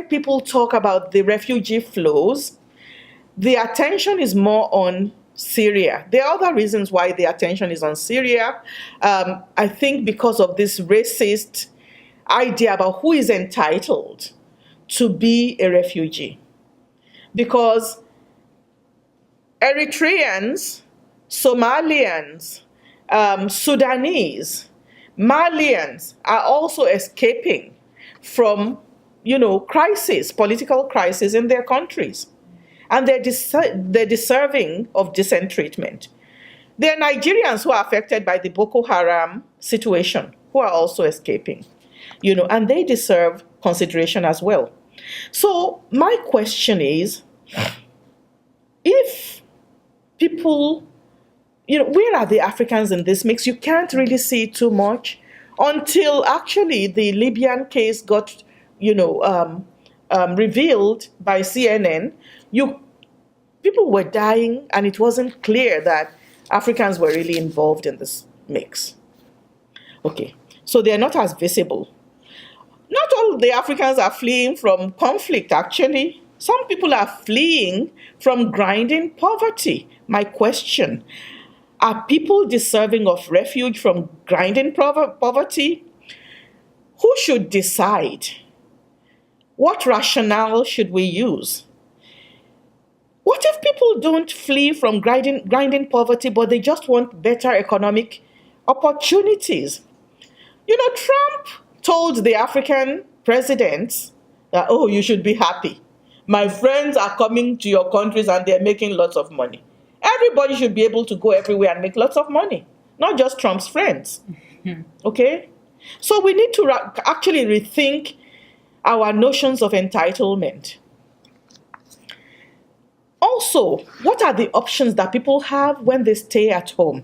when people talk about the refugee flows, the attention is more on Syria. There are other reasons why the attention is on Syria. I think because of this racist idea about who is entitled to be a refugee. Because Eritreans, Somalians, Sudanese, Malians are also escaping from, crisis, political crisis in their countries. And they're deserving of decent treatment. There are Nigerians who are affected by the Boko Haram situation who are also escaping, and they deserve consideration as well. So my question is, if people, where are the Africans in this mix? You can't really see too much until actually the Libyan case got, revealed by CNN. People were dying, and it wasn't clear that Africans were really involved in this mix. Okay, so they're not as visible. Not all the Africans are fleeing from conflict, actually. Some people are fleeing from grinding poverty. My question, are people deserving of refuge from grinding poverty? Who should decide? What rationale should we use? What if people don't flee from grinding poverty, but they just want better economic opportunities? Trump told the African presidents that, oh, you should be happy. My friends are coming to your countries and they're making lots of money. Everybody should be able to go everywhere and make lots of money, not just Trump's friends. Okay? So we need to actually rethink our notions of entitlement. Also, what are the options that people have when they stay at home?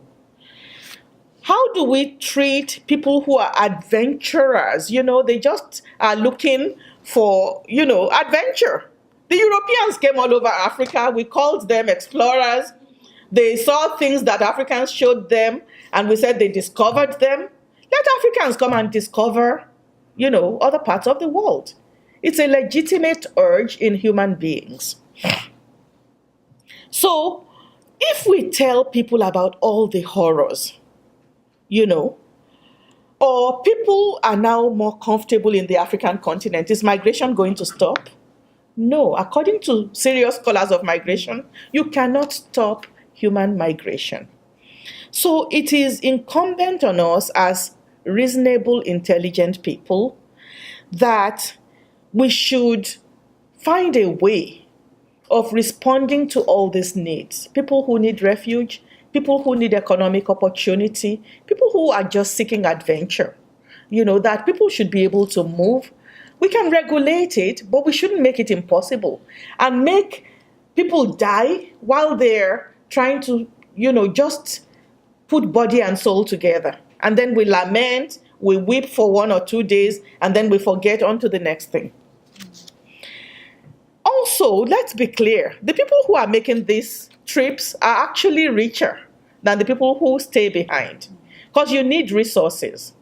How do we treat people who are adventurers? They just are looking for, adventure. The Europeans came all over Africa. We called them explorers. They saw things that Africans showed them, and we said they discovered them. Let Africans come and discover, other parts of the world. It's a legitimate urge in human beings. So, if we tell people about all the horrors, or people are now more comfortable in the African continent, is migration going to stop? No. According to serious scholars of migration, you cannot stop human migration. So it is incumbent on us as reasonable, intelligent people that we should find a way of responding to all these needs. People who need refuge, people who need economic opportunity, people who are just seeking adventure. That people should be able to move. We can regulate it, but we shouldn't make it impossible and make people die while they're trying to, just put body and soul together. And then we lament, we weep for 1 or 2 days, and then we forget on to the next thing. Also, let's be clear, the people who are making these trips are actually richer than the people who stay behind, because you need resources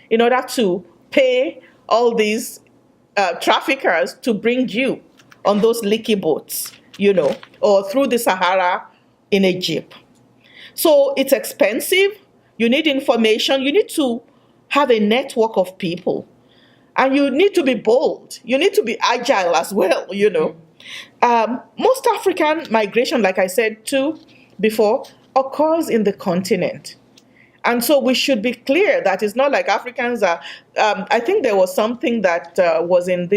in order to pay all these traffickers to bring you on those leaky boats, or through the Sahara in a jeep. So it's expensive. You need information. You need to have a network of people. And you need to be bold. You need to be agile as well, Most African migration, like I said too before, occurs in the continent. And so we should be clear that it's not like Africans are, I think there was something that was in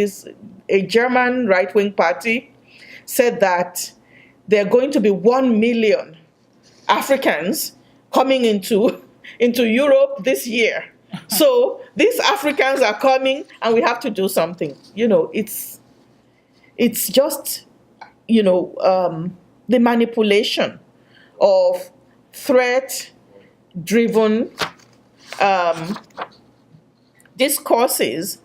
a German right-wing party said that there are going to be 1 million Africans coming into Europe this year. So these Africans are coming and we have to do something. It's just, the manipulation of threat-driven discourses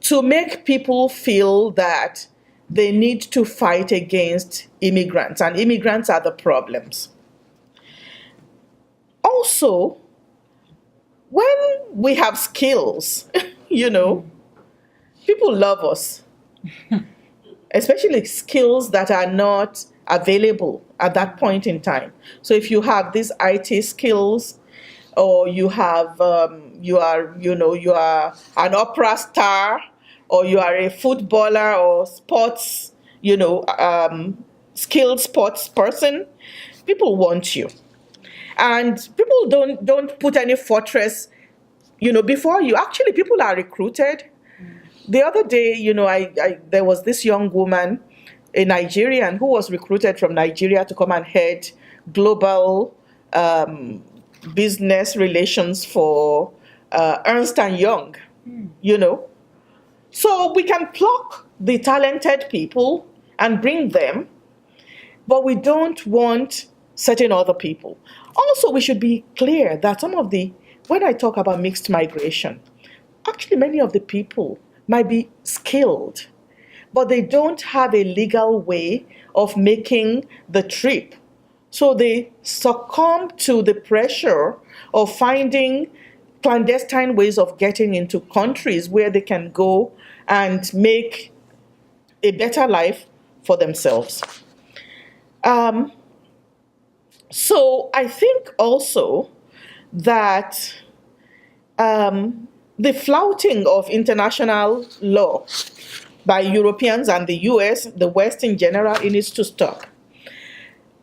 to make people feel that they need to fight against immigrants, and immigrants are the problems. Also, when we have skills, people love us. especially skills that are not available at that point in time. So if you have these IT skills, or you have you are an opera star, or you are a footballer or sports, skilled sports person, people want you. And people don't put any fortress, before you. Actually, people are recruited. The other day, there was this young woman, a Nigerian, who was recruited from Nigeria to come and head global business relations for Ernst and Young. So we can pluck the talented people and bring them, but we don't want certain other people. Also, we should be clear that when I talk about mixed migration, actually many of the people might be skilled, but they don't have a legal way of making the trip. So they succumb to the pressure of finding clandestine ways of getting into countries where they can go and make a better life for themselves. So I think also that the flouting of international law by Europeans and the US, the West in general, it needs to stop.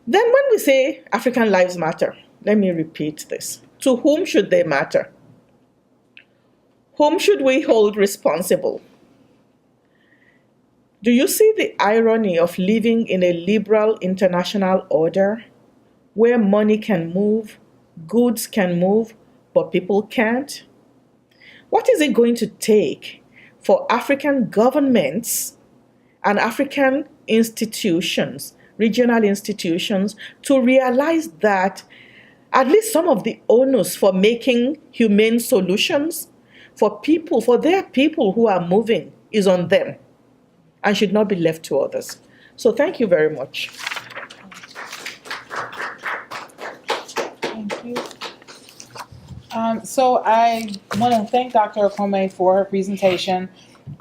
Then when we say African lives matter, let me repeat this. To whom should they matter? Whom should we hold responsible? Do you see the irony of living in a liberal international order where money can move, goods can move, but people can't? What is it going to take for African governments and African institutions, regional institutions, to realize that at least some of the onus for making humane solutions for their people who are moving, is on them and should not be left to others? So thank you very much. Thank you. So I want to thank Dr. Okome for her presentation.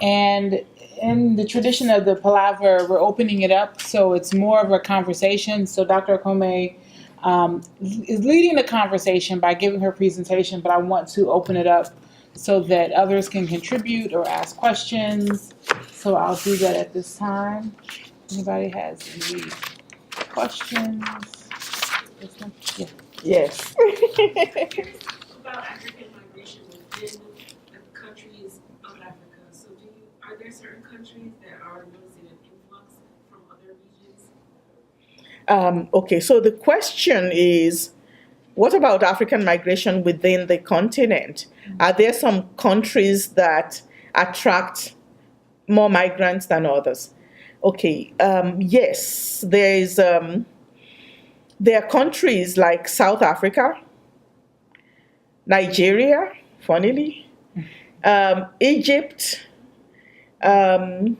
And in the tradition of the Palaver, we're opening it up so it's more of a conversation. So Dr. Okome is leading the conversation by giving her presentation, but I want to open it up so that others can contribute or ask questions. So I'll do that at this time. Anybody has any questions? Yeah. Yes. About African migration within the countries of Africa. So are there certain countries that are noticing an influx from other regions? Okay, so the question is, what about African migration within the continent? Are there some countries that attract more migrants than others? Okay, yes, there are countries like South Africa, Nigeria, funnily, Egypt, and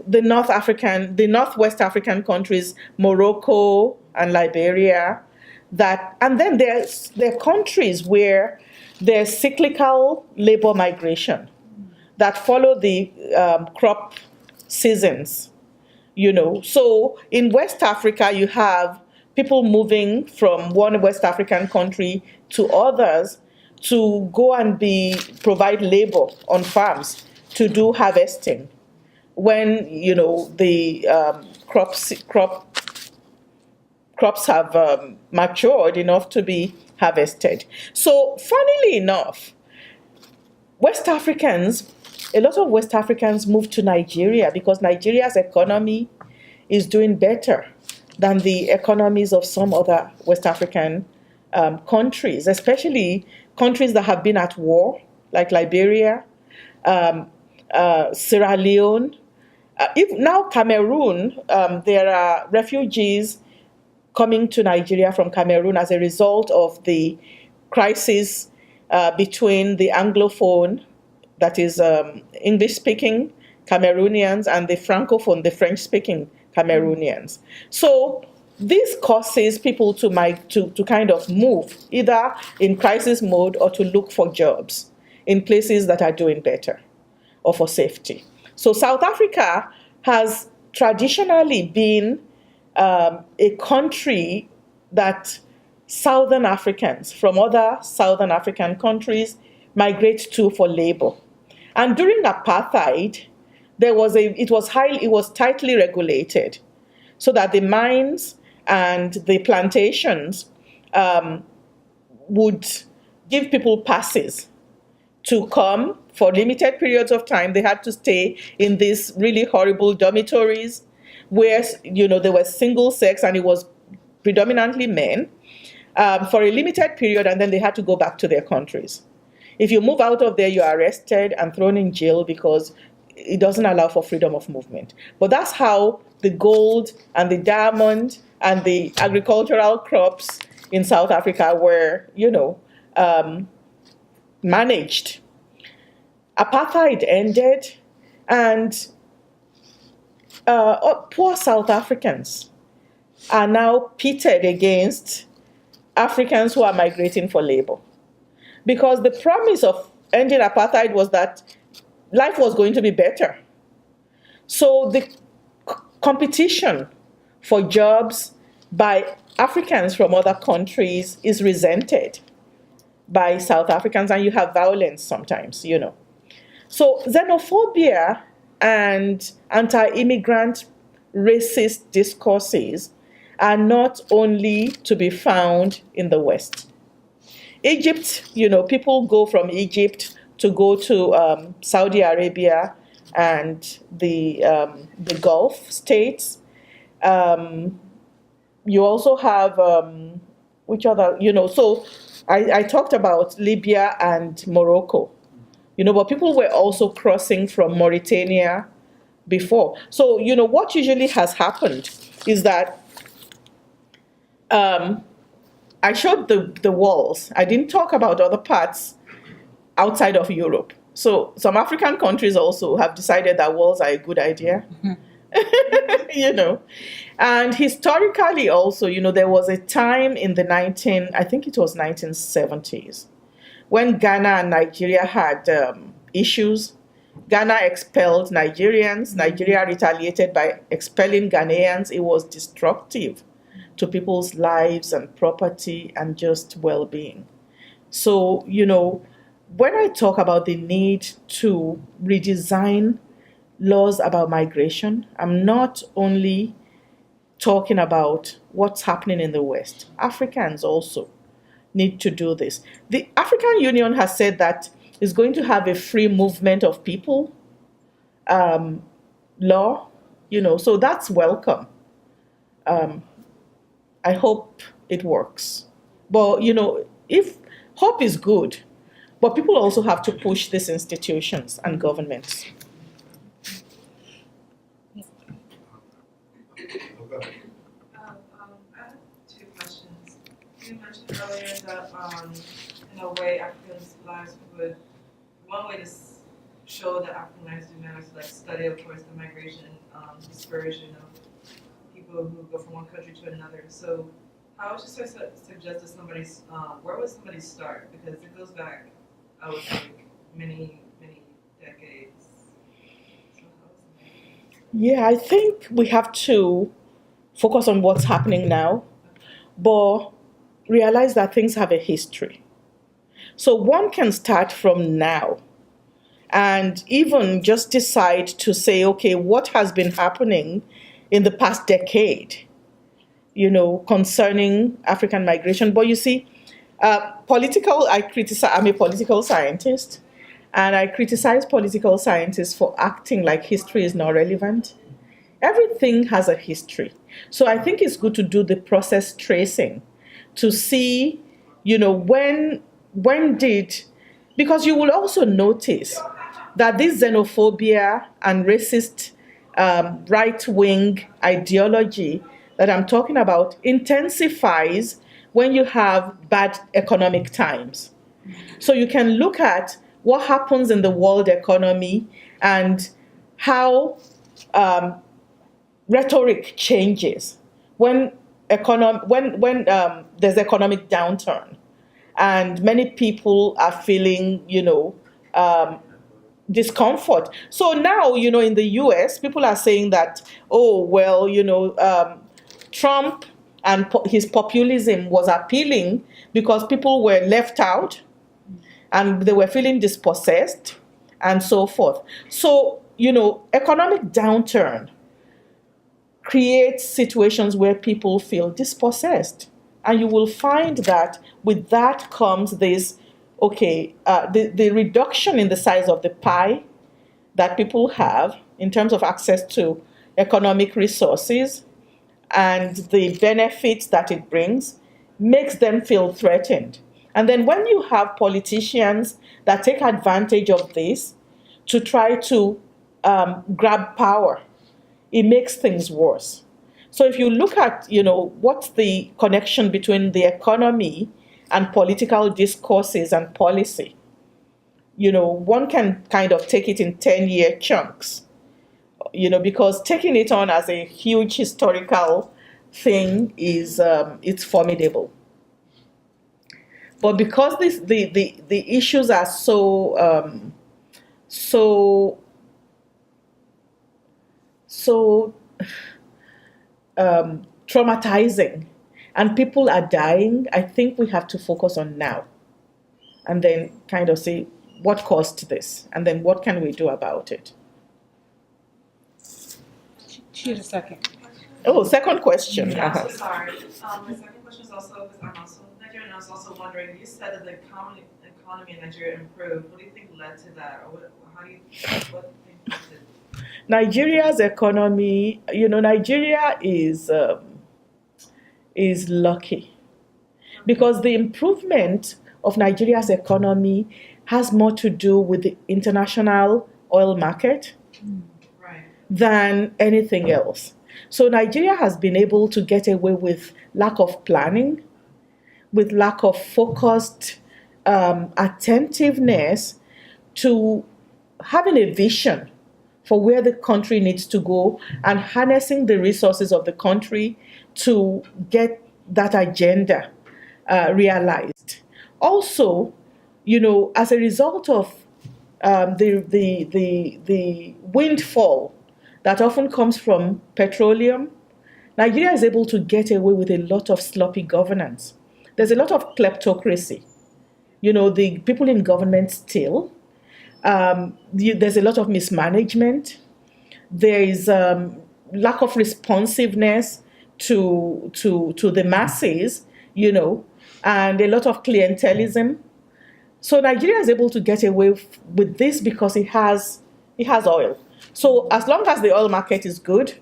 the Northwest African countries, Morocco and Liberia. And then there are countries where there's cyclical labor migration that follow the crop seasons. So in West Africa, you have people moving from one West African country to others to go and provide labor on farms to do harvesting when the crops have matured enough to be harvested. So funnily enough, a lot of West Africans move to Nigeria because Nigeria's economy is doing better than the economies of some other West African countries, especially countries that have been at war, like Liberia, Sierra Leone. Now Cameroon, there are refugees coming to Nigeria from Cameroon as a result of the crisis between the Anglophone, that is English-speaking Cameroonians, and the Francophone, the French-speaking Cameroonians. So this causes people to kind of move, either in crisis mode or to look for jobs in places that are doing better. or for safety. So South Africa has traditionally been a country that Southern Africans from other Southern African countries migrate to for labor. And during apartheid, it was tightly regulated, so that the mines and the plantations would give people passes to come for limited periods of time. They had to stay in these really horrible dormitories where, they were single sex and it was predominantly men for a limited period, and then they had to go back to their countries. If you move out of there, you're arrested and thrown in jail because it doesn't allow for freedom of movement. But that's how the gold and the diamond and the agricultural crops in South Africa were, managed. Apartheid ended, and poor South Africans are now pitted against Africans who are migrating for labor. Because the promise of ending apartheid was that life was going to be better. So the competition for jobs by Africans from other countries is resented by South Africans, and you have violence sometimes, So xenophobia and anti-immigrant racist discourses are not only to be found in the West. Egypt, people go from Egypt to go to Saudi Arabia and the Gulf states. You also have which other, so I talked about Libya and Morocco, but people were also crossing from Mauritania before. So, what usually has happened is that I showed the walls. I didn't talk about other parts outside of Europe. So some African countries also have decided that walls are a good idea. And historically also, there was a time in the I think it was 1970s, when Ghana and Nigeria had issues. Ghana expelled Nigerians. Nigeria retaliated by expelling Ghanaians. It was destructive to people's lives and property and just well-being. So, when I talk about the need to redesign laws about migration, I'm not only talking about what's happening in the West. Africans also need to do this. The African Union has said that it's going to have a free movement of people law, so that's welcome. I hope it works. But, if hope is good, but people also have to push these institutions and governments. I have two questions. You mentioned earlier that, in a way, Africans' lives would, one way to show that African lives do matter is to study, of course, the migration, dispersion of people who go from one country to another. So, how would you suggest that somebody, where would somebody start? Because it goes back, I would think, many, many decades. So Yeah, I think we have to focus on what's happening now, but realize that things have a history. So one can start from now and even just decide to say, okay, what has been happening in the past decade, concerning African migration. But you see, I'm a political scientist, and I criticize political scientists for acting like history is not relevant. Everything has a history. So I think it's good to do the process tracing to see, when did, because you will also notice that this xenophobia and racist right-wing ideology that I'm talking about intensifies when you have bad economic times. So you can look at what happens in the world economy and how rhetoric changes when there's economic downturn, and many people are feeling, discomfort. So now, in the US, people are saying that, oh, well, Trump and his populism was appealing because people were left out and they were feeling dispossessed and so forth. So, economic downturn creates situations where people feel dispossessed. And you will find that with that comes this, okay, the reduction in the size of the pie that people have in terms of access to economic resources and the benefits that it brings makes them feel threatened. And then when you have politicians that take advantage of this to try to grab power, it makes things worse. So if you look at, what's the connection between the economy and political discourses and policy, one can kind of take it in 10-year chunks, because taking it on as a huge historical thing is it's formidable. But because the issues are so traumatizing and people are dying, I think we have to focus on now and then kind of say what caused this and then what can we do about it. She had a second. Oh, second question. Yeah, I'm so sorry. My second question is also, because I'm also Nigerian, and I was also wondering, you said that the economy in Nigeria improved. What do you think led to that? Or what do you think led to Nigeria's economy, Nigeria is lucky because the improvement of Nigeria's economy has more to do with the international oil market right? than anything else. So Nigeria has been able to get away with lack of planning, with lack of focused attentiveness to having a vision for where the country needs to go and harnessing the resources of the country to get that agenda realized. Also, as a result of the windfall that often comes from petroleum, Nigeria is able to get away with a lot of sloppy governance. There's a lot of kleptocracy. The people in government steal. There's a lot of mismanagement. There is lack of responsiveness to the masses, and a lot of clientelism. So Nigeria is able to get away with this because it has oil. So as long as the oil market is good,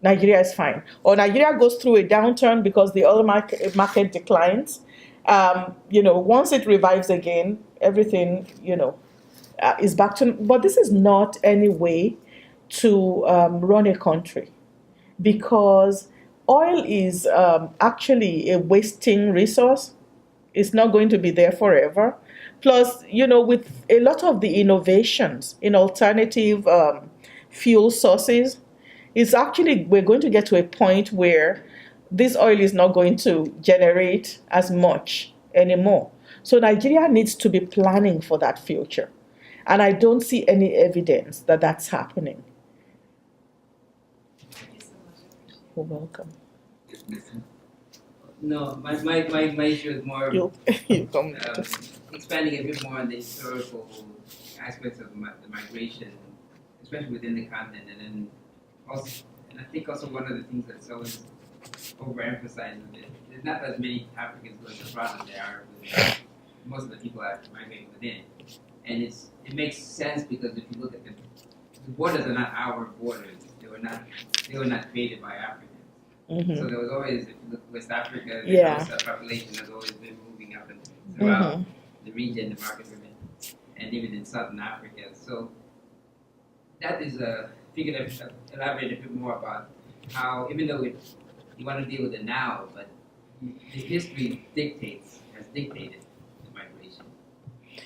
Nigeria is fine. Or Nigeria goes through a downturn because the oil market declines. Once it revives again, everything, is back to. But this is not any way to run a country because oil is actually a wasting resource. It's not going to be there forever. Plus, with a lot of the innovations in alternative fuel sources, we're going to get to a point where this oil is not going to generate as much anymore. So Nigeria needs to be planning for that future. And I don't see any evidence that that's happening. Thank you so much. I appreciate it. You're welcome. No, my issue is more You come. expanding a bit more on the historical aspects of the migration, especially within the continent, and then also, and I think also one of the things that's always overemphasized is that there's not as many Africans going abroad as there are within. Most of the people are migrating within, and it makes sense because if you look at the borders are not our borders; they were not created by Africans. Mm-hmm. So there was always, if you look at West Africa, the Yeah. population has always been moving up and throughout the region, the market women, and even in Southern Africa. So that is if you could elaborate a bit more about how, even though you want to deal with it now, but the history has dictated the migration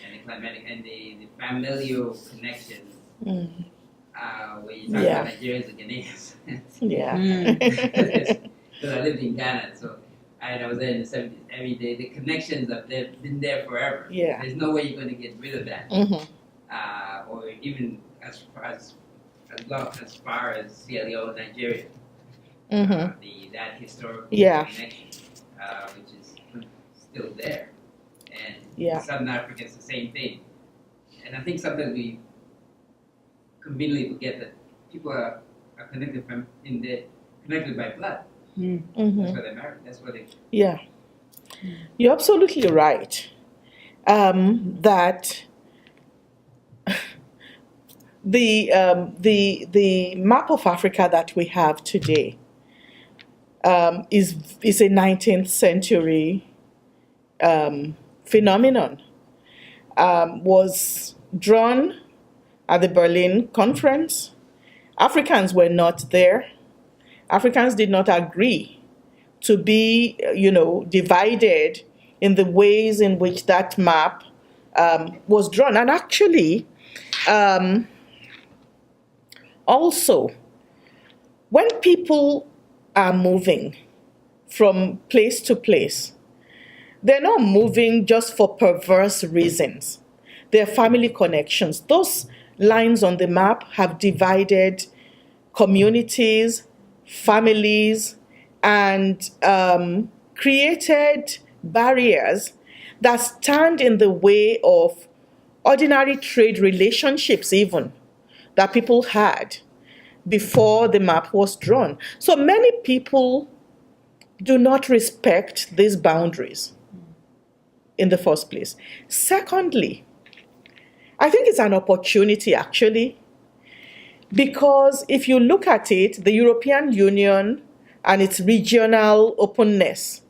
and the climatic and the familial connections. Mm. Where you talk about Nigerians and Ghanaians. Yeah. Because I lived in Ghana, so I was there in the 70s. The connections have been there forever. Yeah. There's no way you're going to get rid of that. Mm-hmm. or even as far as Sierra Leone, Nigeria. Mm-hmm. That historical Yeah. connection, which is still there. And Yeah. Southern Africa is the same thing. And I think sometimes we conveniently forget that people are connected connected by blood. Mm-hmm. That's why they're married. That's why they. Yeah. You're absolutely right. That the map of Africa that we have today is a 19th century phenomenon. Was drawn at the Berlin Conference. Africans were not there. Africans did not agree to be, divided in the ways in which that map was drawn. And actually, also, when people are moving from place to place, they're not moving just for perverse reasons. They're family connections. Those lines on the map have divided communities, families, and created barriers that stand in the way of ordinary trade relationships, even that people had before the map was drawn. So many people do not respect these boundaries in the first place. Secondly, I think it's an opportunity actually, because if you look at it, the European Union and its regional openness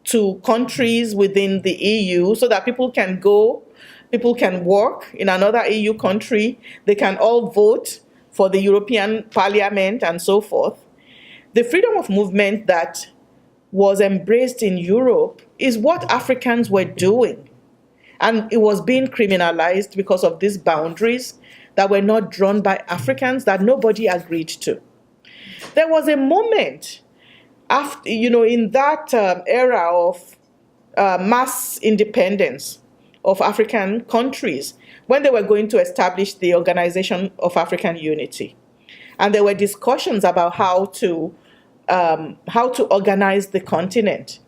to countries within the EU so that people can go, people can work in another EU country, they can all vote for the European Parliament and so forth. The freedom of movement that was embraced in Europe is what Africans were doing. And it was being criminalized because of these boundaries that were not drawn by Africans that nobody agreed to. There was a moment after, in that era of mass independence of African countries, when they were going to establish the Organization of African Unity. And there were discussions about how to organize the continent.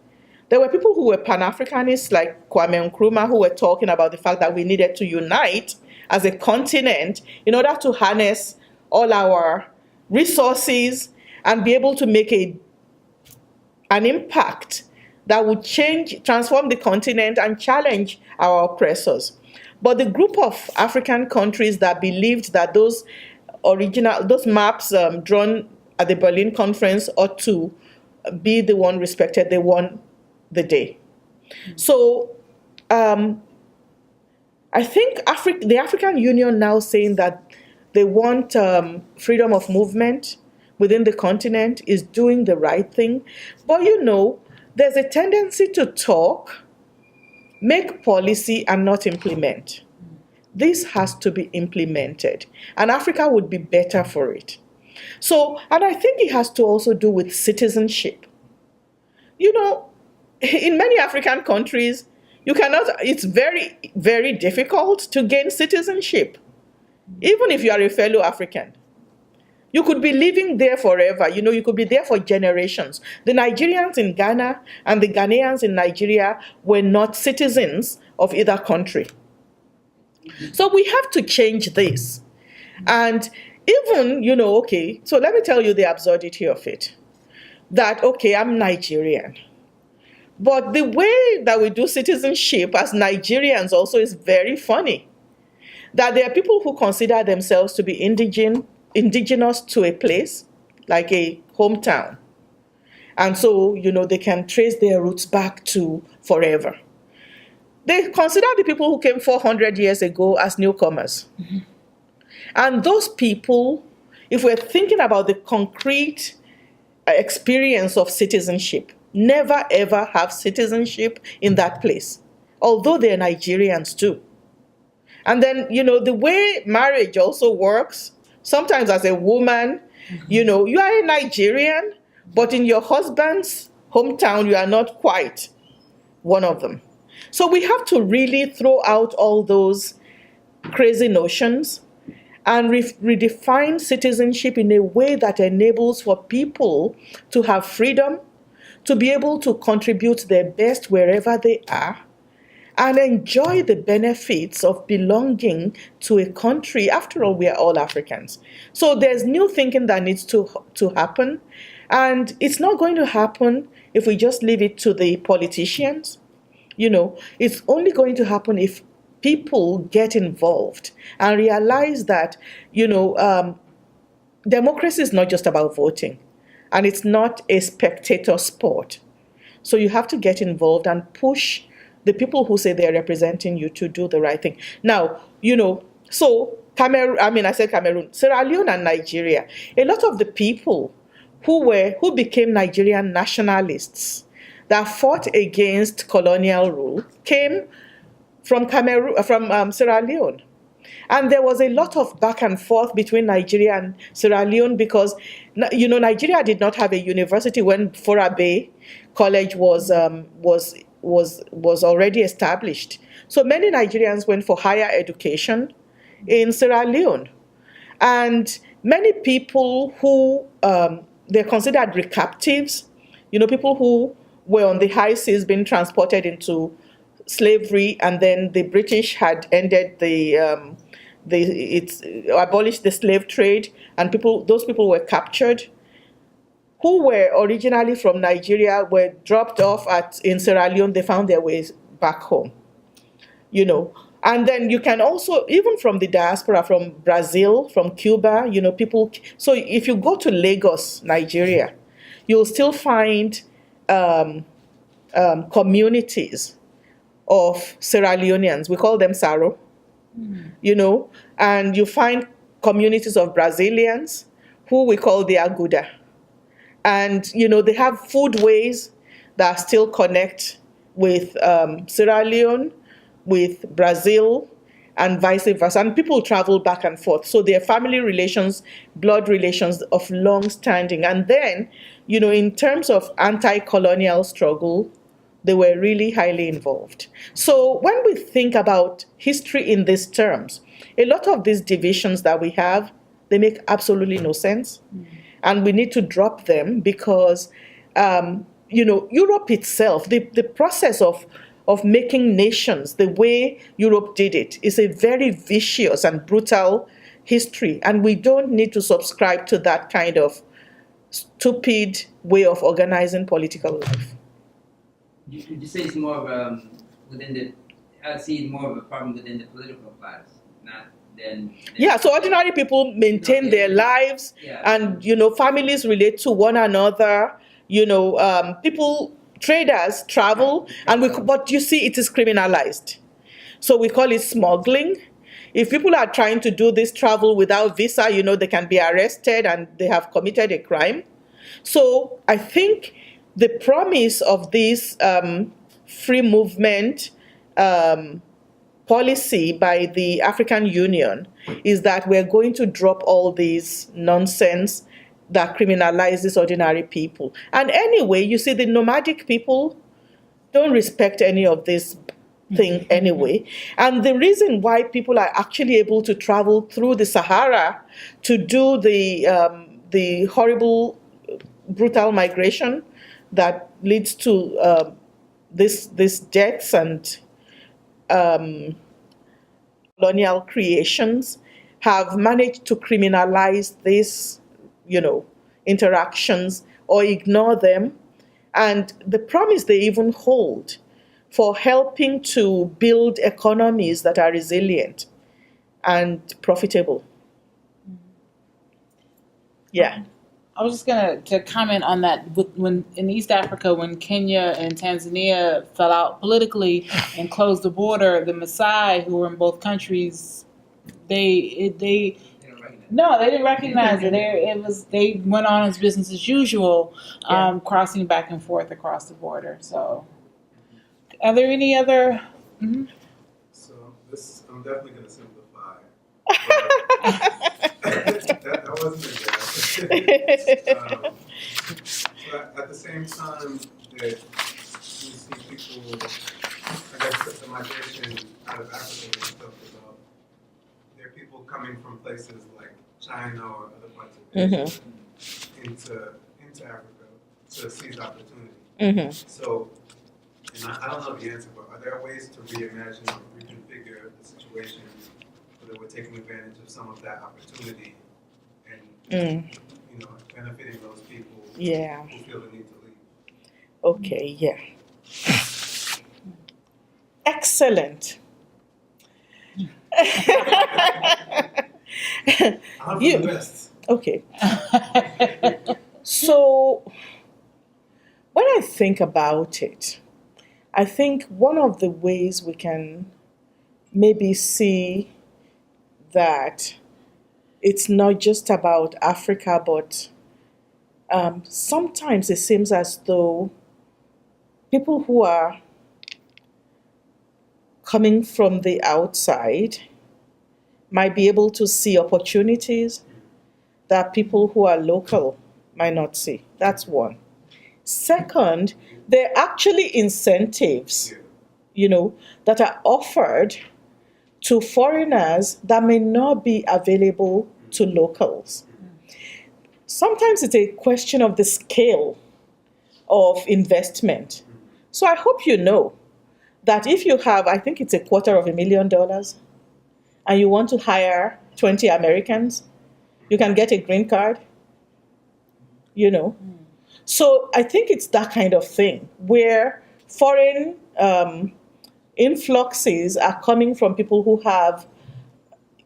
There were people who were Pan-Africanists like Kwame Nkrumah who were talking about the fact that we needed to unite as a continent in order to harness all our resources and be able to make an impact that would transform the continent and challenge our oppressors. But the group of African countries that believed that those maps drawn at the Berlin Conference ought to be the one respected, they won the day. So I think the African Union now saying that they want freedom of movement within the continent is doing the right thing. But there's a tendency to talk, make policy, and not implement. This has to be implemented, and Africa would be better for it. So, and I think it has to also do with citizenship. In many African countries, it's very, very difficult to gain citizenship, even if you are a fellow African. You could be living there forever. You could be there for generations. The Nigerians in Ghana and the Ghanaians in Nigeria were not citizens of either country. So we have to change this. And even, so let me tell you the absurdity of it. That, I'm Nigerian. But the way that we do citizenship as Nigerians also is very funny. That there are people who consider themselves to be indigenous to a place, like a hometown. And so, they can trace their roots back to forever. They consider the people who came 400 years ago as newcomers. Mm-hmm. And those people, if we're thinking about the concrete experience of citizenship, never ever have citizenship in that place, although they're Nigerians too. And then, the way marriage also works, sometimes as a woman, you are a Nigerian, but in your husband's hometown, you are not quite one of them. So we have to really throw out all those crazy notions and redefine citizenship in a way that enables for people to have freedom, to be able to contribute their best wherever they are, and enjoy the benefits of belonging to a country. After all, we are all Africans. So there's new thinking that needs to happen. And it's not going to happen if we just leave it to the politicians. It's only going to happen if people get involved and realize that, democracy is not just about voting, and it's not a spectator sport. So you have to get involved and push the people who say they're representing you to do the right thing. Now, so Cameroon, I said Cameroon, Sierra Leone and Nigeria, a lot of the people who became Nigerian nationalists that fought against colonial rule came from Sierra Leone. And there was a lot of back and forth between Nigeria and Sierra Leone because, Nigeria did not have a university when Forabe College was already established. So many Nigerians went for higher education in Sierra Leone. And many people who, they're considered recaptives, people who were on the high seas being transported into slavery, and then the British had ended abolished the slave trade, and those people were captured, who were originally from Nigeria, were dropped off in Sierra Leone. They found their ways back home, And then you can also, even from the diaspora, from Brazil, from Cuba, people. So if you go to Lagos, Nigeria, you'll still find communities of Sierra Leoneans. We call them Saro, and you find communities of Brazilians who we call the Aguda. And, they have foodways that still connect with Sierra Leone, with Brazil, and vice versa. And people travel back and forth. So their family relations, blood relations of long standing. And then, in terms of anti-colonial struggle, they were really highly involved. So when we think about history in these terms, a lot of these divisions that we have, they make absolutely no sense. And we need to drop them because, Europe itself, the process of making nations, the way Europe did it, is a very vicious and brutal history. And we don't need to subscribe to that kind of stupid way of organizing political life. You say it's more of I see it more of a problem within the political class, not then. Yeah, so ordinary people maintain their lives, and families relate to one another. Traders travel, but you see, it is criminalized. So we call it smuggling. If people are trying to do this travel without visa, they can be arrested and they have committed a crime. So I think the promise of this free movement policy by the African Union is that we're going to drop all this nonsense that criminalizes ordinary people. And anyway, you see, the nomadic people don't respect any of this thing anyway. And the reason why people are actually able to travel through the Sahara to do the horrible, brutal migration that leads to this deaths and colonial creations have managed to criminalize these, interactions or ignore them. And the promise they even hold for helping to build economies that are resilient and profitable. Yeah. I was just going to comment on that. When in East Africa, when Kenya and Tanzania fell out politically and closed the border, the Maasai, who were in both countries, they didn't recognize it. They went on as business as usual, crossing back and forth across the border. So, are there any other? Mm-hmm. So I'm definitely going to simplify. That wasn't so at the same time that you see people, I guess the migration out of Africa and stuff about there are people coming from places like China or other parts of Mm-hmm. Asia into Africa to seize opportunity. Mm-hmm. So, and I don't know the answer, but are there ways to reimagine or reconfigure the situation so that we're taking advantage of some of that opportunity and benefiting those people Yeah. who feel the need to leave? Okay, yeah. Excellent. I'm You- the best. Okay. So, when I think about it, I think one of the ways we can maybe see that it's not just about Africa, but sometimes it seems as though people who are coming from the outside might be able to see opportunities that people who are local might not see. That's one. Second, there are actually incentives, that are offered to foreigners that may not be available to locals. Sometimes it's a question of the scale of investment. So I hope you know that if you have, I think it's $250,000, and you want to hire 20 Americans, you can get a green card, So I think it's that kind of thing where foreign influxes are coming from people who have,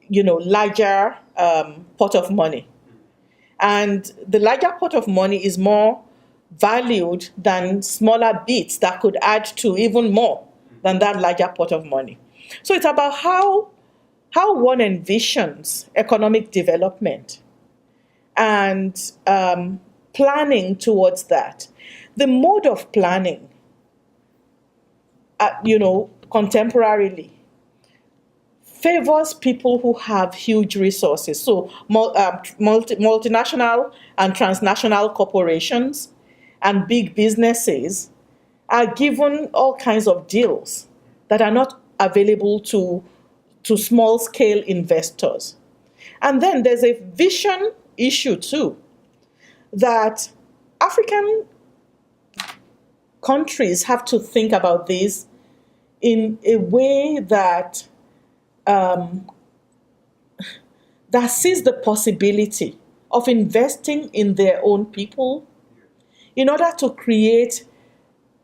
larger pot of money. And the larger pot of money is more valued than smaller bits that could add to even more than that larger pot of money. So it's about how one envisions economic development and planning towards that. The mode of planning, contemporarily, favors people who have huge resources. So multinational and transnational corporations and big businesses are given all kinds of deals that are not available to small-scale investors. And then there's a vision issue too, that African countries have to think about this in a way that sees the possibility of investing in their own people in order to create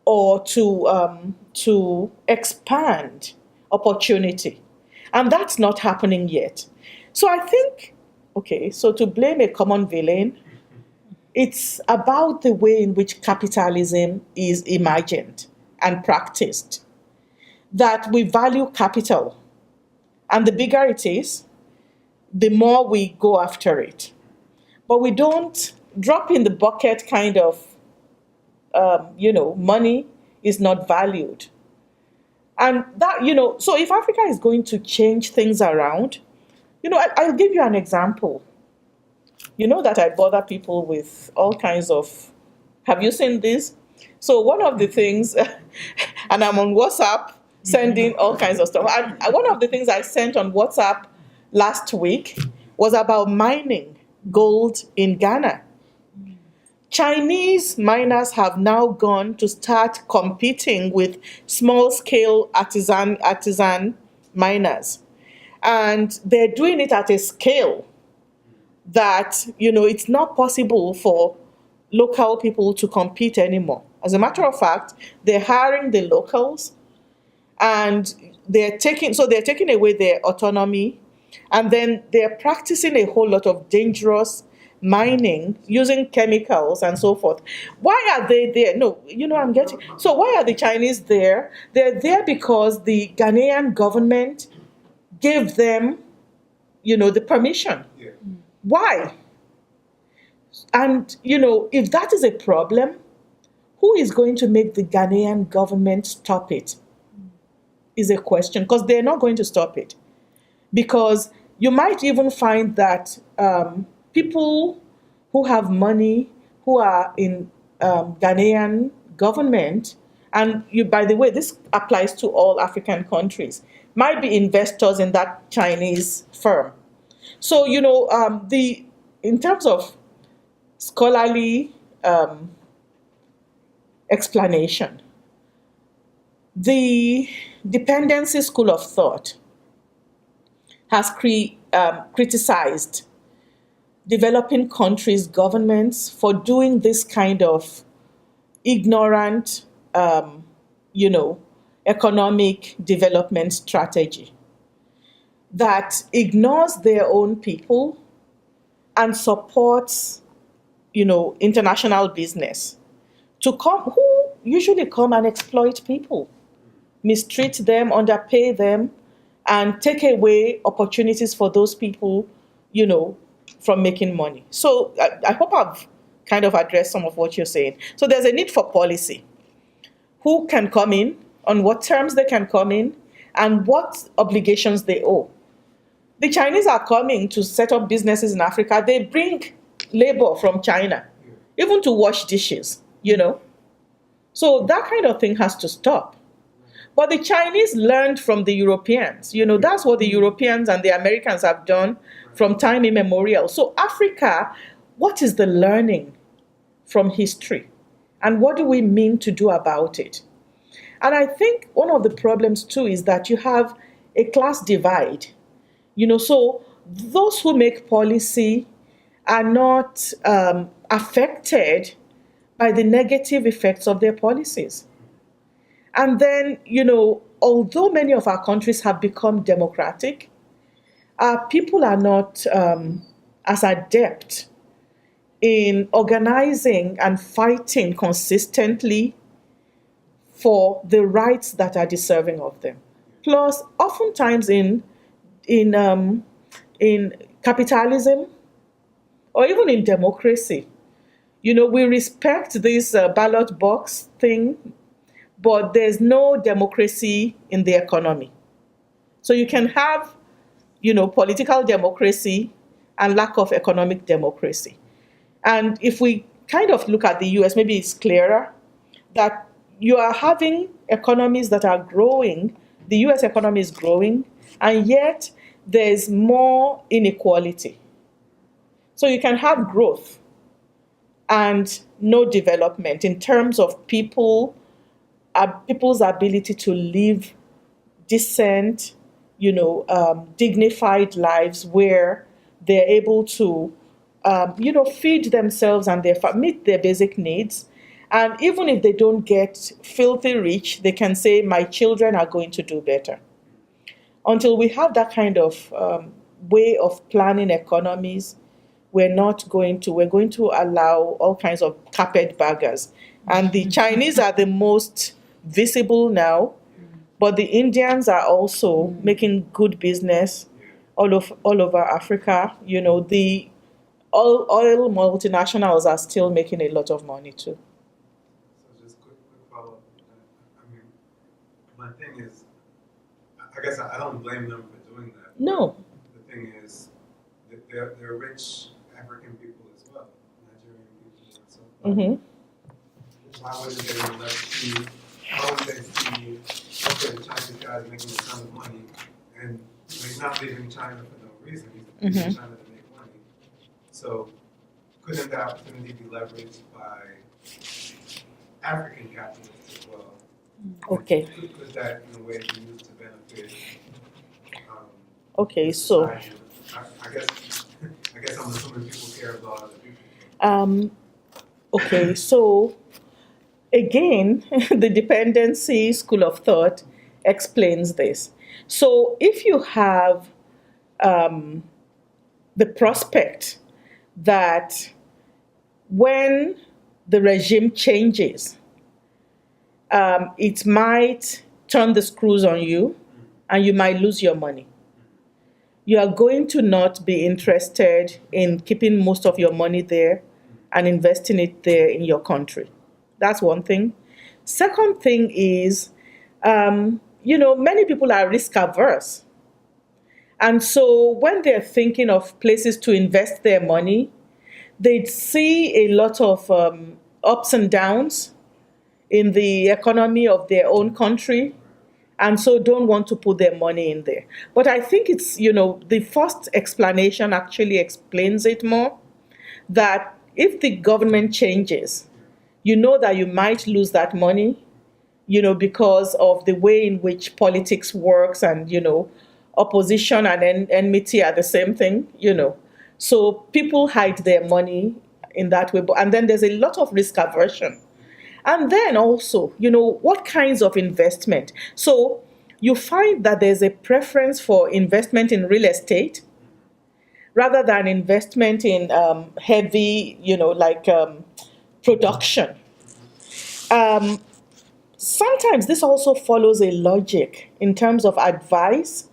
or to expand opportunity. And that's not happening yet. So I think, so to blame a common villain, it's about the way in which capitalism is imagined and practiced. That we value capital, and the bigger it is, the more we go after it. But we don't drop in the bucket kind of, money is not valued. And that, so if Africa is going to change things around, I'll give you an example. You know that I bother people with all kinds of, have you seen this? So one of the things, and I'm on WhatsApp sending all kinds of stuff. And one of the things I sent on WhatsApp last week was about mining gold in Ghana. Chinese miners have now gone to start competing with small-scale artisan miners. And they're doing it at a scale that, it's not possible for local people to compete anymore. As a matter of fact, they're hiring the locals, and they're taking away their autonomy, and then they're practicing a whole lot of dangerous mining using chemicals and so forth. Why are they there? No, I'm getting. So why are the Chinese there? They're there because the Ghanaian government gave them, the permission. Yeah. Why? And, if that is a problem, who is going to make the Ghanaian government stop it? Is a question, because they're not going to stop it. Because you might even find that people who have money, who are in Ghanaian government and you, by the way, this applies to all African countries, might be investors in that Chinese firm. So, the in terms of scholarly explanation, the dependency school of thought has criticized developing countries' governments for doing this kind of ignorant, you know, economic development strategy that ignores their own people and supports, international business to come, who usually come and exploit people, mistreat them, underpay them, and take away opportunities for those people, from making money. So I hope I've kind of addressed some of what you're saying. So there's a need for policy. Who can come in, on what terms they can come in, and what obligations they owe. The Chinese are coming to set up businesses in Africa. They bring labor from China, even to wash dishes. So that kind of thing has to stop. But the Chinese learned from the Europeans. That's what the Europeans and the Americans have done from time immemorial. So Africa, what is the learning from history? And what do we mean to do about it? And I think one of the problems too is that you have a class divide. So those who make policy are not affected by the negative effects of their policies. And then, although many of our countries have become democratic, our people are not as adept in organizing and fighting consistently for the rights that are deserving of them. Plus, oftentimes in capitalism or even in democracy, we respect this ballot box thing, but there's no democracy in the economy. So you can have, political democracy and lack of economic democracy. And if we kind of look at the US, maybe it's clearer that you are having economies that are growing. The US economy is growing, and yet there's more inequality. So you can have growth and no development in terms of people's ability to live decent, dignified lives where they're able to, feed themselves and meet their basic needs. And even if they don't get filthy rich, they can say, my children are going to do better. Until we have that kind of way of planning economies, we're going to allow all kinds of carpetbaggers. And the Chinese are the most visible now, but the Indians are also making good business all over Africa. The oil multinationals are still making a lot of money too. So just quick follow-up. I mean, my thing is, I guess I don't blame them for doing that. No. The thing is, they're rich African people as well, Nigerian people and so forth. Mm-hmm. Why wouldn't they see? How would they see? Okay, the Chinese guy is making a ton of money, and he's not leaving China for no reason. He's leaving China to make money. So, couldn't the opportunity be leveraged by African capitalists as well? Okay. Could that, in a way, be used to benefit? Okay, so. I guess I'm assuming people care about other people. Okay, so again, the dependency school of thought explains this. So if you have the prospect that when the regime changes, it might turn the screws on you and you might lose your money. You are going to not be interested in keeping most of your money there and investing it there in your country. That's one thing. Second thing is, many people are risk averse. And so when they're thinking of places to invest their money, they see a lot of ups and downs, in the economy of their own country, and so don't want to put their money in there. But I think it's, the first explanation actually explains it more, that if the government changes, you know that you might lose that money, because of the way in which politics works, and, opposition and enmity are the same thing, So people hide their money in that way. And then there's a lot of risk aversion. And then also, what kinds of investment? So you find that there's a preference for investment in real estate rather than investment in heavy, production. Um, Sometimes this also follows a logic in terms of advice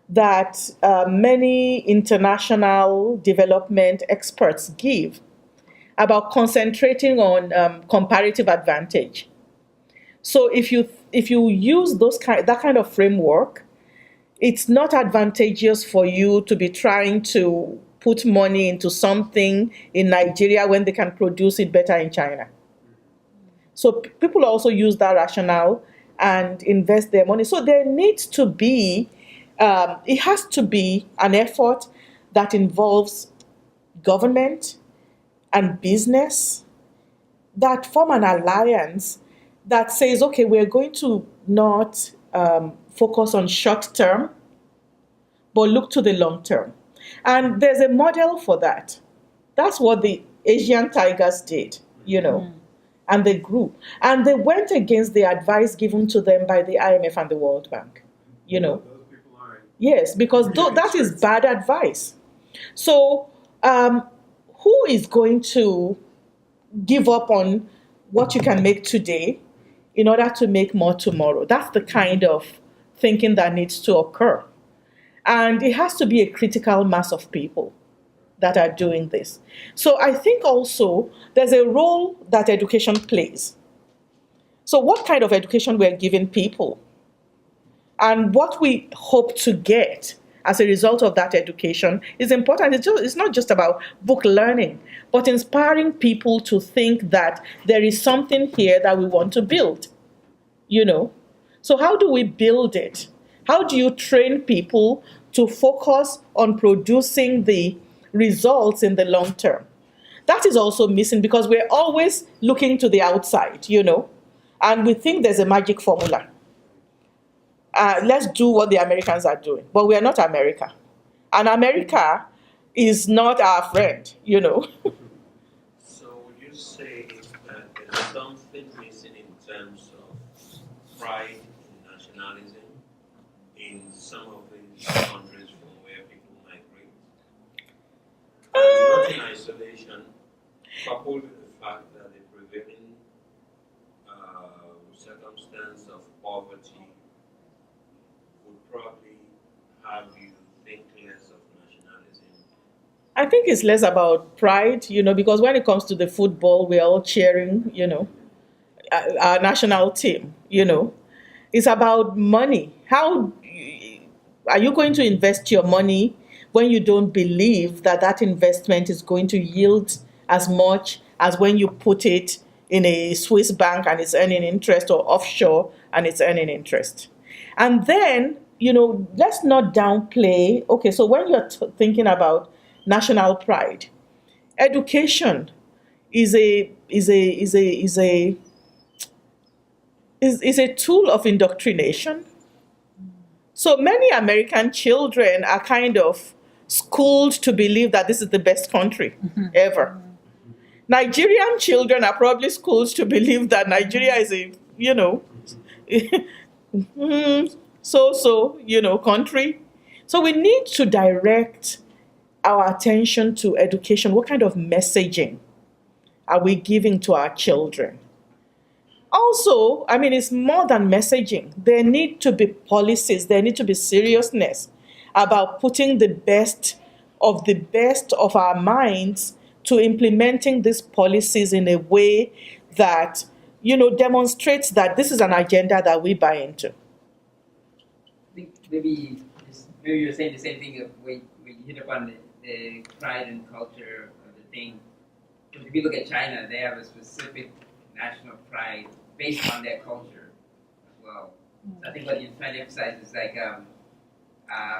that many international development experts give about concentrating on comparative advantage. So if you use that kind of framework, it's not advantageous for you to be trying to put money into something in Nigeria when they can produce it better in China. So people also use that rationale and invest their money. So there needs to be, it has to be an effort that involves government and business that form an alliance that says, okay, we're going to not focus on short term, but look to the long term. And there's a model for that. That's what the Asian tigers did, and they grew. And they went against the advice given to them by the IMF and the World Bank, Those people aren't. Yes, because that is bad advice. So who is going to give up on what you can make today in order to make more tomorrow? That's the kind of thinking that needs to occur. And it has to be a critical mass of people that are doing this. So I think also there's a role that education plays. So what kind of education we're giving people and what we hope to get as a result of that education is important. It's not just about book learning, but inspiring people to think that there is something here that we want to build. So how do we build it? How do you train people to focus on producing the results in the long term? That is also missing because we're always looking to the outside, and we think there's a magic formula. Let's do what the Americans are doing. But we are not America. And America is not our friend, So would you say that there's something missing in terms of pride and nationalism in some of these countries from where people migrate? Not in isolation, coupled with the fact that the prevailing circumstance of poverty would probably have you think less of nationalism. I think it's less about pride, because when it comes to the football, we're all cheering, our national team, It's about money. How are you going to invest your money when you don't believe that that investment is going to yield as much as when you put it in a Swiss bank and it's earning interest, or offshore and it's earning interest? And then, let's not downplay. Okay, so when you're thinking about national pride, education is a tool of indoctrination. So many American children are kind of schooled to believe that this is the best country ever. Nigerian children are probably schooled to believe that Nigeria is a, country. So we need to direct our attention to education. What kind of messaging are we giving to our children? Also, it's more than messaging. There need to be policies, there need to be seriousness about putting the best of our minds to implementing these policies in a way that, demonstrates that this is an agenda that we buy into. I think maybe you're saying the same thing when you hit upon the pride and culture of the thing. Because if you look at China, they have a specific national pride based on their culture as well. So I think what you're trying to emphasize is like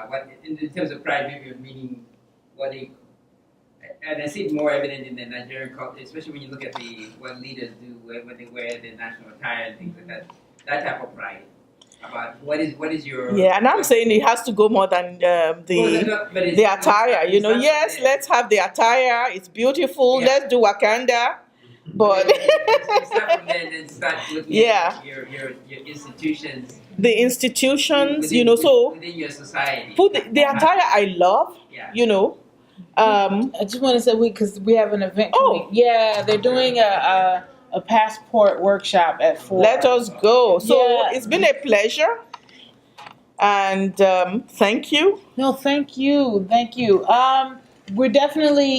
what in terms of pride, maybe meaning what they, and I see it more evident in the Nigerian culture, especially when you look at what leaders do when they wear their national attire and things like that. That type of pride about what is your Yeah, and I'm saying it has to go more than the attire. You know, yes, let's have the attire. It's beautiful. Yeah. Let's do Wakanda. But start from there and then start looking Yeah. at your institutions the institutions, within, you know, so within your society. put the attire I love. Yeah. You know, I just want to say because we have an event coming. Oh. Yeah, they're doing a passport workshop at 4. let us go. So Yeah. it's been a pleasure, and thank you. No, thank you. We're definitely,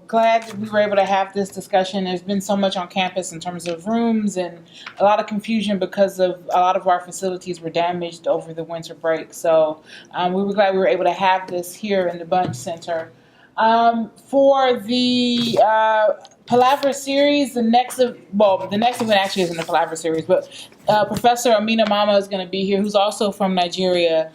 glad that we were able to have this discussion. There's been so much on campus in terms of rooms and a lot of confusion because of a lot of our facilities were damaged over the winter break. So we were glad we were able to have this here in the Bunch Center. For the Palaver series, the next event actually isn't the Palaver series, but Professor Amina Mama is going to be here, who's also from Nigeria.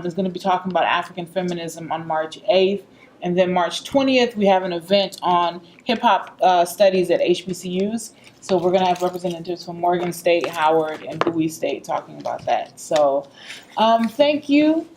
Is going to be talking about African feminism on March 8th. And then March 20th, we have an event on hip-hop studies at HBCUs. So we're going to have representatives from Morgan State, Howard, and Bowie State talking about that. So thank you.